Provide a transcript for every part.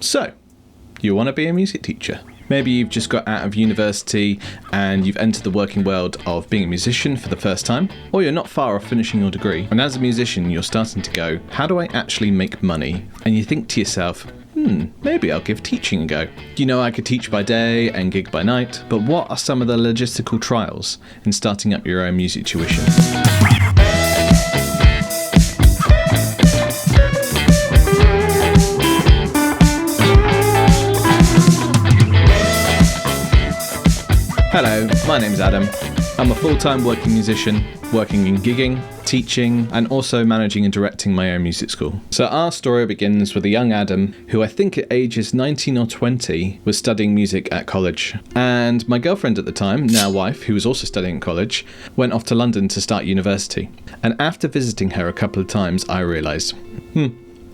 So, you want to be a music teacher? Maybe you've just got out of university and you've entered the working world of being a musician for the first time, or you're not far off finishing your degree, and as a musician you're starting to go, how do I actually make money? And you think to yourself, maybe I'll give teaching a go. You know, I could teach by day and gig by night, but what are some of the logistical trials in starting up your own music tuition? Hello, my name's Adam. I'm a full-time working musician, working in gigging, teaching, and also managing and directing my own music school. So our story begins with a young Adam, who I think at ages 19 or 20 was studying music at college. And my girlfriend at the time, now wife, who was also studying at college, went off to London to start university. And after visiting her a couple of times, I realised,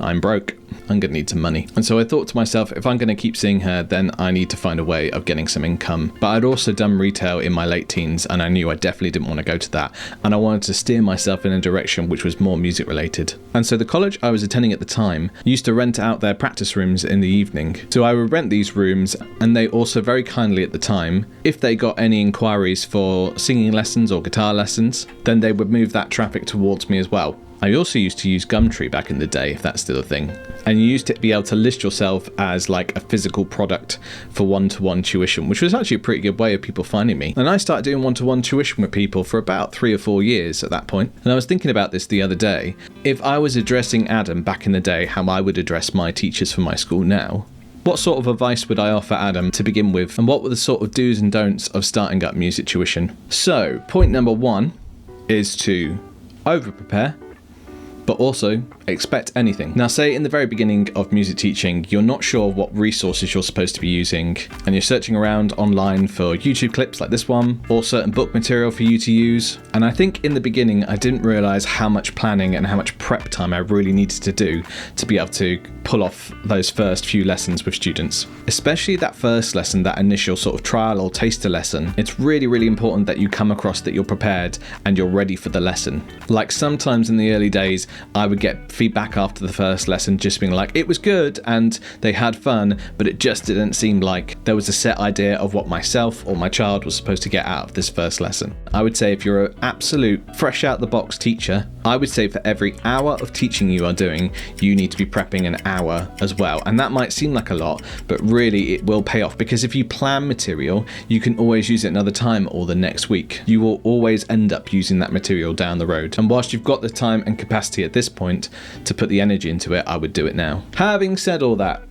I'm broke. I'm going to need some money. And so I thought to myself, if I'm going to keep seeing her, then I need to find a way of getting some income. But I'd also done retail in my late teens, and I knew I definitely didn't want to go to that. And I wanted to steer myself in a direction which was more music related. And so the college I was attending at the time used to rent out their practice rooms in the evening. So I would rent these rooms, and they also very kindly at the time, if they got any inquiries for singing lessons or guitar lessons, then they would move that traffic towards me as well. I also used to use Coventry back in the day, if that's still a thing. And you used to be able to list yourself as like a physical product for one-to-one tuition, which was actually a pretty good way of people finding me. And I started doing one-to-one tuition with people for about 3 or 4 years at that point. And I was thinking about this the other day. If I was addressing Adam back in the day, how I would address my teachers for my school now, what sort of advice would I offer Adam to begin with? And what were the sort of do's and don'ts of starting up music tuition? So, point number 1 is to over-prepare, but also expect anything. Now, say in the very beginning of music teaching, you're not sure what resources you're supposed to be using, and you're searching around online for YouTube clips like this one, or certain book material for you to use. And I think in the beginning, I didn't realise how much planning and how much prep time I really needed to do to be able to pull off those first few lessons with students. Especially that first lesson, that initial sort of trial or taster lesson, it's really, really important that you come across that you're prepared and you're ready for the lesson. Like sometimes in the early days, I would get feedback after the first lesson just being like, it was good and they had fun, but it just didn't seem like there was a set idea of what myself or my child was supposed to get out of this first lesson. I would say if you're an absolute fresh out the box teacher, I would say for every hour of teaching you are doing, you need to be prepping an hour as well. And that might seem like a lot, but really it will pay off, because if you plan material, you can always use it another time or the next week. You will always end up using that material down the road. And whilst you've got the time and capacity at this point to put the energy into it, I would do it now. Having said all that,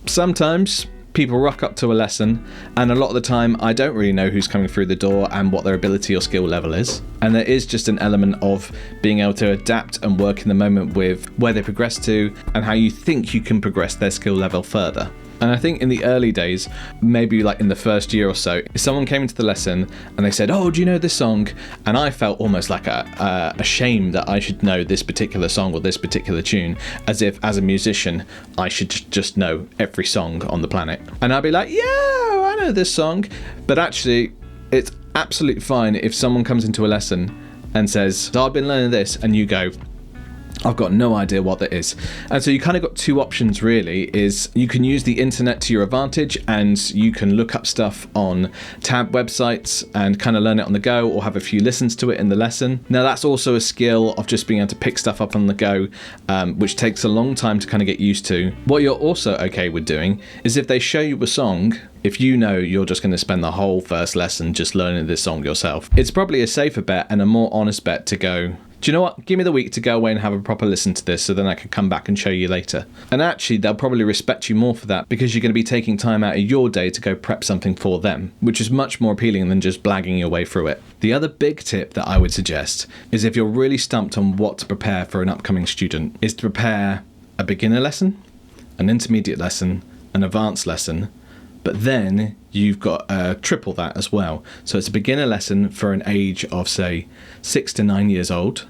sometimes people rock up to a lesson, and a lot of the time I don't really know who's coming through the door and what their ability or skill level is. And there is just an element of being able to adapt and work in the moment with where they progress to and how you think you can progress their skill level further. And I think in the early days, maybe like in the first year or so, if someone came into the lesson and they said, oh, do you know this song? And I felt almost like ashamed that I should know this particular song or this particular tune, as if as a musician, I should just know every song on the planet. And I'd be like, yeah, I know this song. But actually, it's absolutely fine if someone comes into a lesson and says, so I've been learning this, and you go, I've got no idea what that is. And so you kind of got two options really, is you can use the internet to your advantage and you can look up stuff on tab websites and kind of learn it on the go, or have a few listens to it in the lesson. Now that's also a skill of just being able to pick stuff up on the go, which takes a long time to kind of get used to. What you're also okay with doing is if they show you a song, if you know you're just going to spend the whole first lesson just learning this song yourself, it's probably a safer bet and a more honest bet to go, do you know what? Give me the week to go away and have a proper listen to this so then I can come back and show you later. And actually, they'll probably respect you more for that, because you're going to be taking time out of your day to go prep something for them, which is much more appealing than just blagging your way through it. The other big tip that I would suggest is, if you're really stumped on what to prepare for an upcoming student, is to prepare a beginner lesson, an intermediate lesson, an advanced lesson, but then you've got triple that as well. So it's a beginner lesson for an age of, say, 6 to 9 years old.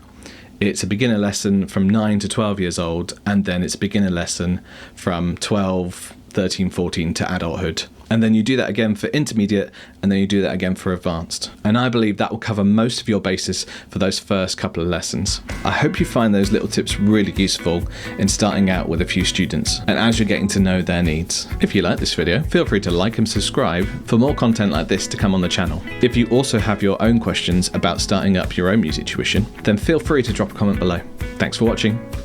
It's a beginner lesson from 9 to 12 years old. And then it's a beginner lesson from 12, 13, 14 to adulthood. and then you do that again for intermediate, and then you do that again for advanced. And I believe that will cover most of your basis for those first couple of lessons. I hope you find those little tips really useful in starting out with a few students, and as you're getting to know their needs. If you like this video, feel free to like and subscribe for more content like this to come on the channel. If you also have your own questions about starting up your own music tuition, then feel free to drop a comment below. Thanks for watching.